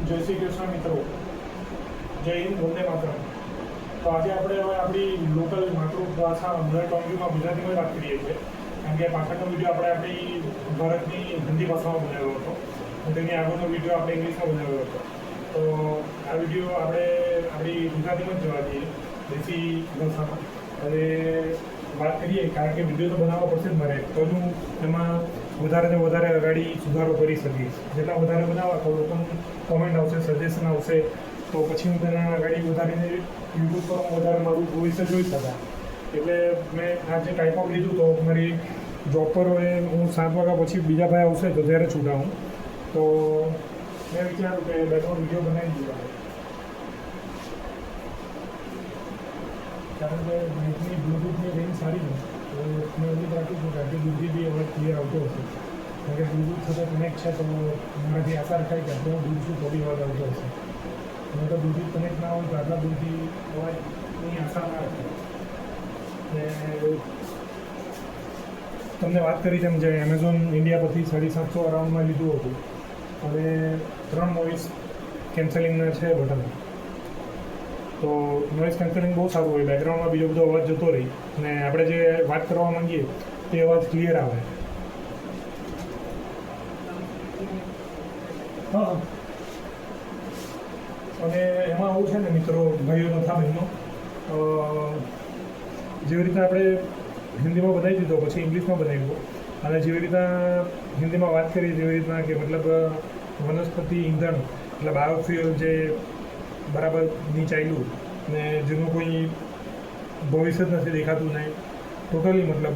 જય શ્રી કૃષ્ણ મિત્રો, જય હિન્દ, વંદે માતરમ. તો આજે આપણે હવે આપણી લોકલ માતૃભાષા મધર ટોંગમાં ગુજરાતીમાં વાત કરીએ છીએ. કારણ કે પાછળનો વિડીયો આપણે આપણી ભારતની હિન્દી ભાષામાં બનાવ્યો હતો અને તેની આગળનો વિડીયો આપણે ઇંગ્લિશમાં બનાવ્યો હતો. તો આ વિડીયો આપણે આપણી ગુજરાતીમાં જ જોવા જઈએ, દેશી ભાષામાં. અને વાત કરીએ, કારણ કે વિડીયો તો બનાવવો પડશે જ મારે, તો હું એમાં વધારે ને વધારે આગળ સુધારો કરી શકીશ. જેટલા વધારે બનાવવા તો લોકોનું કોમેન્ટ આવશે, સજેશન આવશે, તો પછી હું તેના આગળ વધારીને યુટ્યુબ પર વધારે મારું ભવિષ્ય જોઈ શકાય. એટલે મેં આ જે ટાઈપ ઓફ લીધું, તો મારી જોબ પર હવે હું 7 વાગ્યા પછી બીજા ભાઈ આવશે તો ત્યારે છૂટાવું. તો મેં વિચાર્યું કે 2-3 વિડીયો બનાવી દીધા, કારણ કે નેટની બ્લૂટૂથની રેન્જ સારી છે. તો મેં એવું રાખું છું કે આટલી દૂરથી બી અવાજ ક્લિયર આવતો હશે. કારણ કે બ્લૂટૂથ સાથે કનેક્ટ છે, તો મારાથી આશા રખાય કે આટલો દૂર છું તો બી અવાજ આવતો હશે. નહીં તો બ્લૂટૂથ કનેક્ટ ના હોય તો આટલા દૂરથી અવાજની આશા ના રાખે. તમને વાત કરી તેમ જે એમેઝોન ઇન્ડિયા પરથી 750 અરાઉન્ડમાં લીધું હતું. હવે 3 નોઇઝ કેન્સલિંગના છે બટન. તો નોઇઝ કેન્સલિંગ બહુ સારું હોય, બેકગ્રાઉન્ડમાં બીજો બધો અવાજ જતો રહી અને આપણે જે વાત કરવા માંગીએ તે અવાજ ક્લિયર આવે. હા, અને એમાં આવું છે ને મિત્રો, ભાઈઓ તથા બહેનો, જેવી રીતે આપણે હિન્દીમાં બનાવી દીધો પછી ઇંગ્લિશમાં બનાવ્યો, અને જેવી રીતના હિન્દીમાં વાત કરી તેવી રીતના કે મતલબ વનસ્પતિ ઈંધણ એટલે બાયોફ્યુઅલ જે બરાબર નહીં ચાલ્યું ને જેનું કોઈ ભવિષ્ય જ નથી દેખાતું નહીં, ટોટલી મતલબ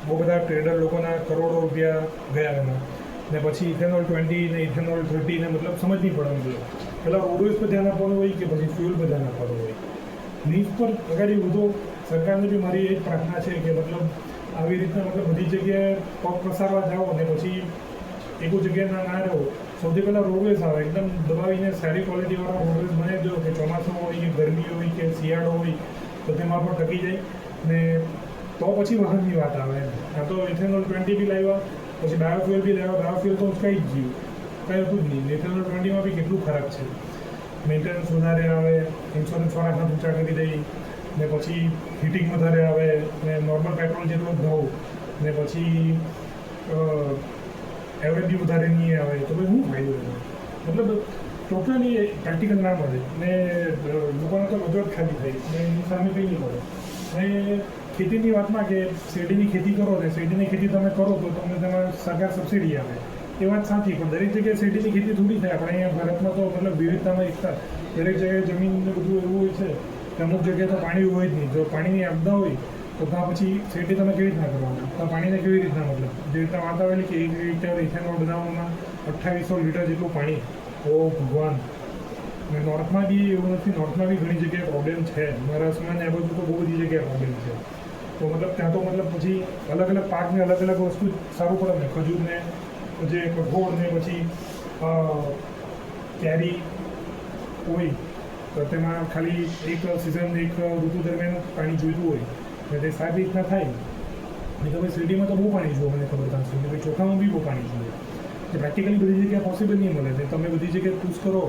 બહુ બધા ટ્રેડર લોકોના કરોડો રૂપિયા ગયા એમાં. ને પછી ઇથેનોલ 20 ને ઇથેનોલ 30 ને મતલબ સમજ નહીં પડે. મતલબ પહેલાં રોડવેઝ પર ધ્યાન આપવાનું હોય કે પછી ફ્યુલ પર ધ્યાન આપવાનું હોય. ન્યૂઝ પર અગાડી વધુ સરકારને બી મારી એ જ પ્રાર્થના છે કે મતલબ આવી રીતના મતલબ બધી જગ્યાએ પગ પ્રસારવા જાઓ ને પછી એક જગ્યાએ ના રહો. સૌથી પહેલાં રોડવેઝ આવે, એકદમ દબાવીને સારી ક્વોલિટીવાળા રોડવેઝ બનાવી દો કે ચોમાસું હોય કે ગરમી હોય કે શિયાળો હોય તો તેમાં પણ ટકી જાય ને તો પછી વાહનની વાત આવે. આ તો ઇથેનોલ 20 બી લાવ્યા, પછી બાયોફ્યુઅલ બી લાવ્યા. બાયોફ્યુઅલ તો કંઈ જ ગયું, કંઈ હતું જ નહીં. ઇથેનોલ 20માં બી કેટલું ખરાબ છે. મેન્ટેનન્સ વધારે આવે, ઇન્સ્યોરન્સવાળા હાથ ઊંચા કરી દઈ ને પછી હીટિંગ વધારે આવે ને નોર્મલ પેટ્રોલ જેટલો જ ભાવ ને પછી એવરેજ બી વધારે નહીં આવે. તો ભાઈ શું ફાયદો છે? મતલબ ટોટલી પ્રેક્ટિકલ ના મળે ને લોકોને તો રજૂઆત ખાલી થઈ ને એની સામે કંઈ નહીં મળે. ને ખેતીની વાતમાં કે શેરડીની ખેતી કરો ને શેરડીની ખેતી તમે કરો તો તમને તેમાં સરકાર સબસિડી આવે, એ વાત સાચી. પણ દરેક જગ્યાએ શેરડીની ખેતી થોડી થાય. આપણે અહીંયા ભારતમાં તો મતલબ વિવિધતામાં એકતા, દરેક જગ્યાએ જમીનને બધું એવું હોય છે કે અમુક જગ્યાએ તો પાણી હોય જ નહીં. જો પાણીની આપદા હોય તો ત્યાં પછી શેરડી તમે કેવી રીતના કરવાના? તો પાણીને કેવી રીતના મતલબ જે રીતના વાત આવેલી કે 1 લીટર ઇથેનોલ બનાવવામાં 2800 લીટર જેટલું પાણી. ઓ ભગવાન! અને નોર્થમાં બી એવું નથી, નોર્થમાં બી ઘણી જગ્યાએ પ્રોબ્લેમ છે. મહારાષ્ટ્રમાં આ બધું તો બહુ બધી જગ્યાએ પ્રોબ્લેમ છે. તો મતલબ ત્યાં તો મતલબ પછી અલગ અલગ પાકને અલગ અલગ વસ્તુ સારું પડે ને. ખજૂરને જે કઠોળ ને પછી કેરી હોય તો તેમાં ખાલી એક સિઝન એક ઋતુ દરમિયાન પાણી જોઈતું હોય ને તે સારી રીતના થાય. નહીં તો ભાઈ શેરડીમાં તો બહુ પાણી જોઈએ, મને ખબર ત્યાં સુધી. ભાઈ ચોખામાં બી બહુ પાણી જોઈએ. કે પ્રેક્ટિકલી બધી જગ્યાએ પોસિબલ નહીં મળે. ને તમે બધી જગ્યાએ પુશ કરો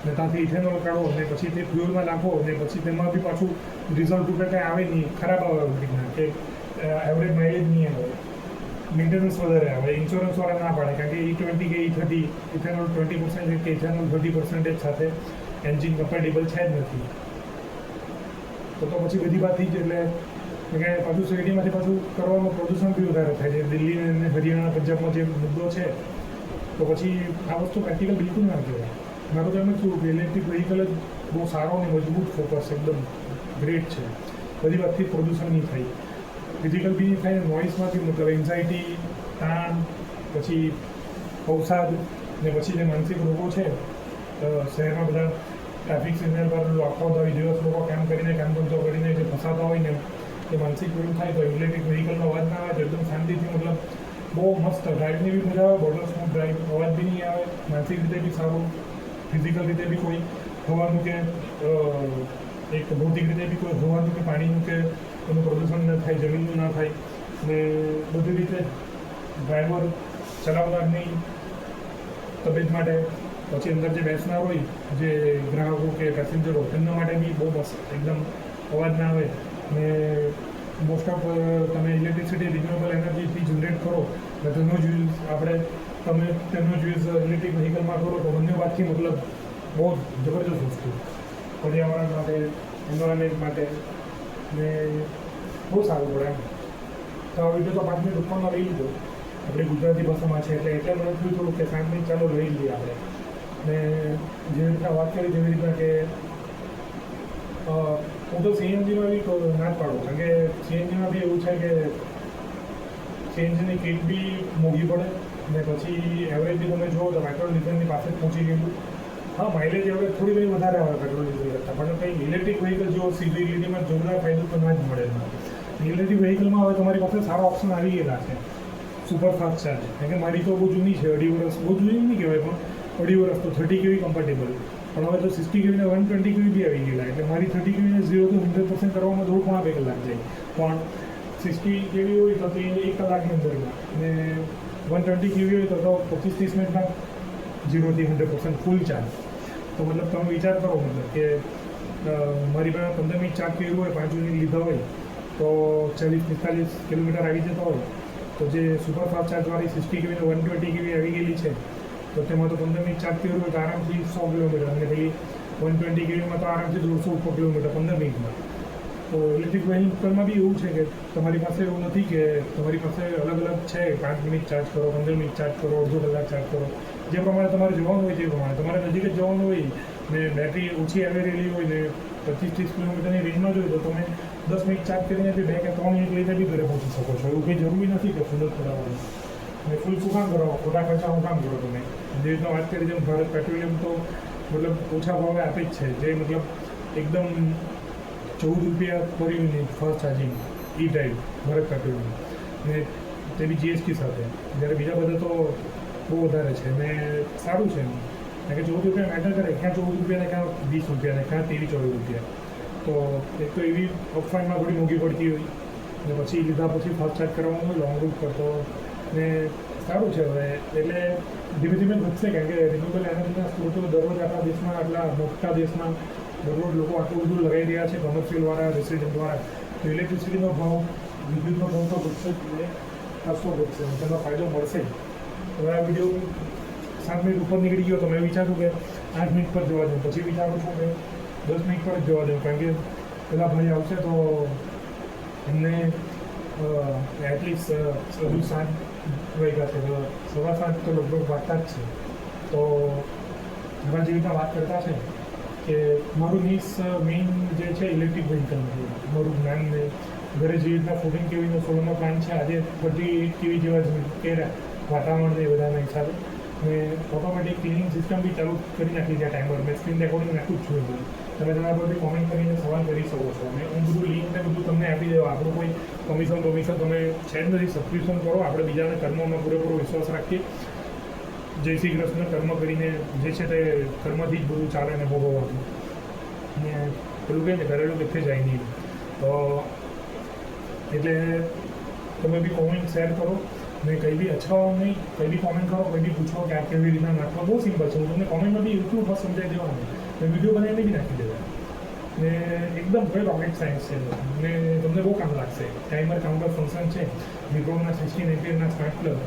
ને ત્યાંથી ઇથેનોલ કાઢો ને પછી તે ફ્યુઅલમાં નાખો ને પછી તેમાં બી પાછું રિઝલ્ટ રૂપે કંઈ આવે નહીં, ખરાબ આવે રીતના કે એવરેજ માઇલેજ નહીં આવે, મેન્ટેનન્સ વધારે આવે, ઇન્સ્યોરન્સવાળા ના પાડે. કારણ કે E20 કે E30 ઇથેનોલ 20% કે ઇથેનોલ 30% સાથે એન્જિન કમ્પેટેબલ છે જ નથી. તો પછી બધી વાત થઈ જ. એટલે કે પાછું શેરડીમાંથી પાછું કરવામાં પ્રદૂષણ બી વધારે થાય છે. દિલ્હી અને હરિયાણા પંજાબમાં જે મુદ્દો છે તો પછી આ વસ્તુ પ્રેક્ટિકલ બિલકુલ ના કહેવાય. મારું તો એમ જ કહ્યું કે ઇલેક્ટ્રિક વ્હીકલ જ બહુ સારો અને મજબૂત ફોકસ એકદમ ગ્રેટ છે. બધી વાતથી પ્રદૂષણ નહીં થાય, ફિઝિકલ બી નહીં થાય, નોઇસમાંથી મતલબ એન્ઝાયટી, તાણ, પછી અવસાદ ને પછી જે માનસિક રોગો છે. શહેરમાં બધા ટ્રાફિક સિગ્નલ પર આખો દિવસ લોકો કામ કરીને કામ ધંધો કરીને જે ફસાતા હોય ને એ માનસિક પેલું થાય તો ઇલેક્ટ્રિક વ્હીકલનો અવાજ ના આવે તો એકદમ શાંતિથી મતલબ બહુ મસ્ત ડ્રાઈવની બી મજા આવે, બોર્ડર સ્મૂથ ડ્રાઈવ, અવાજ બી નહીં આવે, માનસિક રીતે બી સારું, ફિઝિકલ રીતે બી કોઈ હવાનું કે એક ભૌતિક રીતે બી કોઈ હવાનું કે પાણીનું કે એનું પ્રદૂષણ ન થાય, જમીનનું ના થાય ને બધી રીતે ડ્રાઈવર ચલાવનારની તબિયત માટે પછી અંદર જે બેસનાર હોય જે ગ્રાહકો કે પેસેન્જરો એમના માટે બી બહુ મસ્ત એકદમ અવાજ ના આવે ને મોસ્ટ ઓફ તમે ઇલેક્ટ્રિસિટી રિન્યુએબલ એનર્જીથી જનરેટ કરો એટલે તેનો જ યુઝ તમે તેનો જ યુઝ ઇલેક્ટ્રિક વ્હીકલમાં કરો તો બંને વાતથી મતલબ બહુ જબરજસ્ત વસ્તુ પર્યાવરણ માટે એન્વાયરમેન્ટ માટે ને બહુ સારું પડે એમ. તો આ વિડીયો તો 5 મિનિટ ઉપરમાં લઈ લીધો આપણે ગુજરાતી ભાષામાં છે એટલે મને થયું થોડું કે 5 મિનિટ ચાલો લઈ લઈએ આપણે. ને જેવી રીતના વાત કરી જેવી રીતના કે હું તો સીએનજીમાં બી ના જ પાડું કારણ કે સીએનજીમાં બી એવું છે કે સીએનજીની કિટ બી મોંઘી પડે ને પછી એવરેજ બી તમે જુઓ તો પેટ્રોલ ડીઝલની પાસે જ પહોંચી ગયેલું. હા, માઇલેજ એવરેજ થોડી ઘણી વધારે આવે પેટ્રોલ ડીઝલ કરતાં પણ કંઈ ઇલેક્ટ્રિક વ્હીકલ જો સીધી લીટીમાં જોરદાર ફાયદો તો ના જ મળે એમાં. ઇલેક્ટ્રિક વ્હીકલમાં હવે તમારી પાસે સારા ઓપ્શન આવી ગયેલા છે સુપર ફાસ્ટ ચાર્જ. કારણ કે મારી તો બહુ જૂની છે, 2.5 વર્ષ, બહુ જૂની નહીં કહેવાય પણ 2.5 વર્ષ તો 30 કેવી કમ્ફર્ટેબલ. પણ હવે તો 60 કેવીને 120 કેવી બી આવી ગયેલા એટલે મારી 30 કેવીને 0 to 100% કરવામાં થોડું ઘણા 2 કલાક જાય પણ 60 કેવી હોય તો તે 1 કલાકની અંદરમાં અને 120 કેવી હોય તો 25-30 મિનિટમાં 0 થી 100% ફૂલ ચાર્જ. તો મતલબ તમે વિચાર કરો મતલબ કે મારી પાસે 15 મિનિટ ચાર્જ કર્યું હોય 5 યુનિટ લીધા હોય તો 40-45 કિલોમીટર આવી જતો હોય તો જે સુપર ફાસ્ટ ચાર્જવાળી 60 કેવીને 120 કેવી આવી ગયેલી છે તો તેમાં તો 15 મિનિટ ચાર્જ કર્યું હોય તો આરામથી 100 કિલોમીટર અને પેલી 120 કેવીમાં તો આરામથી 150 ઉપર કિલોમીટર 15 મિનિટમાં. તો ઇલેક્ટ્રિક વ્હીકલમાં બી એવું છે કે તમારી પાસે એવું નથી કે તમારી પાસે અલગ અલગ છે 5 મિનિટ ચાર્જ કરો, 15 મિનિટ ચાર્જ કરો, અડધો કલાક ચાર્જ કરો, જે પ્રમાણે તમારે જવાનું હોય તે પ્રમાણે. તમારે નજીક જ જવાનું હોય ને બેટરી ઓછી એવરેજ હોય ને 25-30 કિલોમીટરની રેન્જમાં જોઈએ તો તમે 10 મિનિટ ચાર્જ કરીને બી 2 કે 3 મિનિટ લઈને બી ઘરે પહોંચી શકો છો. એવું કંઈ જરૂરી નથી કે ફૂલ જ કરાવવાનું અને ફૂલ શું કામ કરો, ખોટા ખર્ચા હું કામ કરો તમે. જે રીતના વાત કરી જેમ ભારત પેટ્રોલિયમ તો મતલબ ઓછા ભાવે આપે જ છે, જે મતલબ એકદમ 14 રૂપિયા પર યુનિટ ફાસ્ટ ચાર્જિંગ ઈ ટાઈપ ભારત પેટ્રોલિયમ ને તે બી જીએસટી સાથે. જ્યારે બીજા બધા તો બહુ વધારે છે ને સારું છે એમ કારણ કે 14 રૂપિયા મેટર કરે, ક્યાં 14 રૂપિયા ને ક્યાં 20 રૂપિયા ને ક્યાં 23-24 રૂપિયા. તો એક તો એવી ઓફલાઈનમાં થોડી મોંઘી પડતી હોય ને પછી લીધા પછી ફાસ્ટ ચાર્જ કરવાનું હોય લોંગ રૂટ કરતો ને સારું છે. હવે એટલે ધીમે ધીમે વધશે કારણ કે રિન્યુએબલ એનર્જીના સ્ત્રોતો દરરોજ આપણા દેશમાં આટલા મોટા દેશમાં દરરોજ લોકો આટલું બધું લગાવી રહ્યા છે કોમર્શિયલવાળા રેસિડન્ટ દ્વારા. તો ઇલેક્ટ્રિસિટીનો ભાવ, વિદ્યુતનો ભાવ તો વધશે જ એટલે ખાસો વધશે તેનો ફાયદો મળશે. હવે આ વિડીયો 7 મિનિટ ઉપર નીકળી ગયો તો મેં વિચાર્યું કે 8 મિનિટ પર જવા દઉં, પછી વિચારું છું કે 10 મિનિટ પર જ જવા દઉં કારણ કે પેલા ભાઈ આવશે તો એમને એટલીસ્ટ હજુ 7 વાગ્યા છે તો 7:15 તો લગભગ વાગતા જ છે. તો એમાં જે રીતના વાત કરતા છે કે મારું મેઇન જે છે ઇલેક્ટ્રિક વ્હીકલનું મારું જ્ઞાન ને ઘરે જે રીતના 14 કેવીનો સોલરનો પ્લાન્ટ છે આજે 38 કેવી જેવા જ કર્યા વાતાવરણ ને બધાના હિસાબે મેં ઓટોમેટિક ક્લિનિંગ સિસ્ટમ બી ચાલુ કરી નાખી છે ટાઈમર. મેં સ્ક્રીન રેકોર્ડિંગ નાખું જ છું તમે તેના પર બી કોમેન્ટ કરીને સવાલ કરી શકો છો અને હું બધું લિંક ને બધું તમને આપી દેવા. આપણું કોઈ કમિશન તમે છે જ નથી. સબસ્ક્રિપ્શન કરો, આપણે બીજાના કર્મોમાં પૂરેપૂરો વિશ્વાસ રાખીએ. જય શ્રી કૃષ્ણ. કર્મ કરીને જે છે તે કર્મથી જ બધું ચાલે ને ભોગવવાનું ને પેલું કહે ને કરેલું કેટલે જાય નહીં. તો એટલે તમે બી કોમેન્ટ શેર કરો ને કંઈ બી અચકાવો નહીં, કંઈ બી કોમેન્ટ કરો, કંઈ બી પૂછો કે આ કેવી રીતના નાખવા. બહુ સિમ્પલ છે. હું તમને કોમેન્ટમાં બી એટલું બસ સમજાવી દેવાનું ને વિડીયો બનાવીને બી નાખી દેવા ને એકદમ કોઈ રોકેટ સાયન્સ છે ને તમને બહુ કામ લાગશે. ટાઈમર કાઉન્ટર ફંક્શન છે વિપ્રોના 16 એમ્પિયરના સ્માર્ટ પ્લગ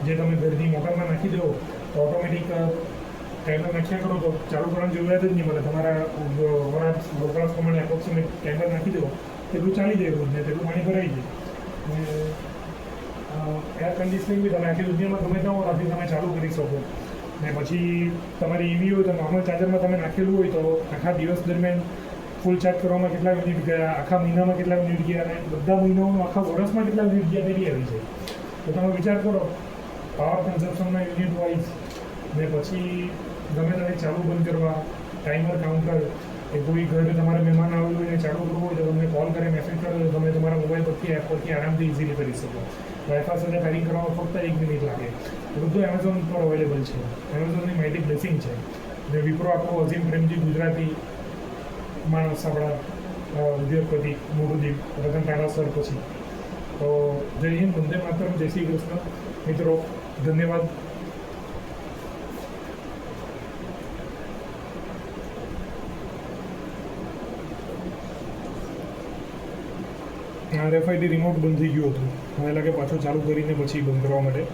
જે તમે ઘરની મોટરમાં નાખી દો તો ઓટોમેટિક ટાઈમર નાખ્યા કરો તો ચાલુ કરવાની જરૂરિયાત જ નહીં મળે. તમારા વપરાશ પ્રમાણે એપ્રોક્સિમેટ ટાઈમર નાખી દો તેટલું ચાલી જાય રોજ ને તેટલું પાણી ભરાઈ જાય. એર કન્ડિશનિંગ બી તમે આખી દુનિયામાં ગમે ત્યાં રાખી તમે ચાલુ કરી શકો ને પછી તમારી ઈવી હોય તો નોર્મલ ચાર્જરમાં તમે નાખેલું હોય તો આખા દિવસ દરમિયાન ફૂલ ચાર્જ કરવામાં કેટલા યુનિટ ગયા, આખા મહિનામાં કેટલા યુનિટ ગયા અને બધા મહિનાઓમાં આખા વર્ષમાં કેટલા યુનિટ ગયા તેની આવી જાય. તો તમે વિચાર કરો પાવર કન્ઝપ્શનના યુનિટ વાઇઝ ને પછી ગમે તમે ચાલુ બંધ કરવા ટાઈમર કાઉન્ટર એ કોઈ ઘરે તમારે મહેમાન આવેલું હોય ને ચાલુ કરવું હોય તો તમને કોલ કરે, મેસેજ કરે તો તમે તમારા મોબાઈલ પરથી એપ પરથી આરામથી ઇઝીલી કરી શકો. વાઈફાઈ સાથે પેરિંગ કરવામાં ફક્ત 1 મિનિટ લાગે. બધું એમેઝોન પર અવેલેબલ છે. એમેઝોનની માઇટી બ્લેસિંગ છે ને વિપ્રો આપણો અઝીમ પ્રેમજી ગુજરાતી માણસ આપણા ઉદ્યોગપતિ મોટુજી રતન ટાટા સર પછી. તો જય હિન્દ, વંદે માતરમ, જય શ્રી કૃષ્ણ મિત્રો, ધન્યવાદ. RFID રિમોટ બંધ થઈ ગયું હતું, મને લાગે પાછું ચાલુ કરીને પછી બંધ કરવા માટે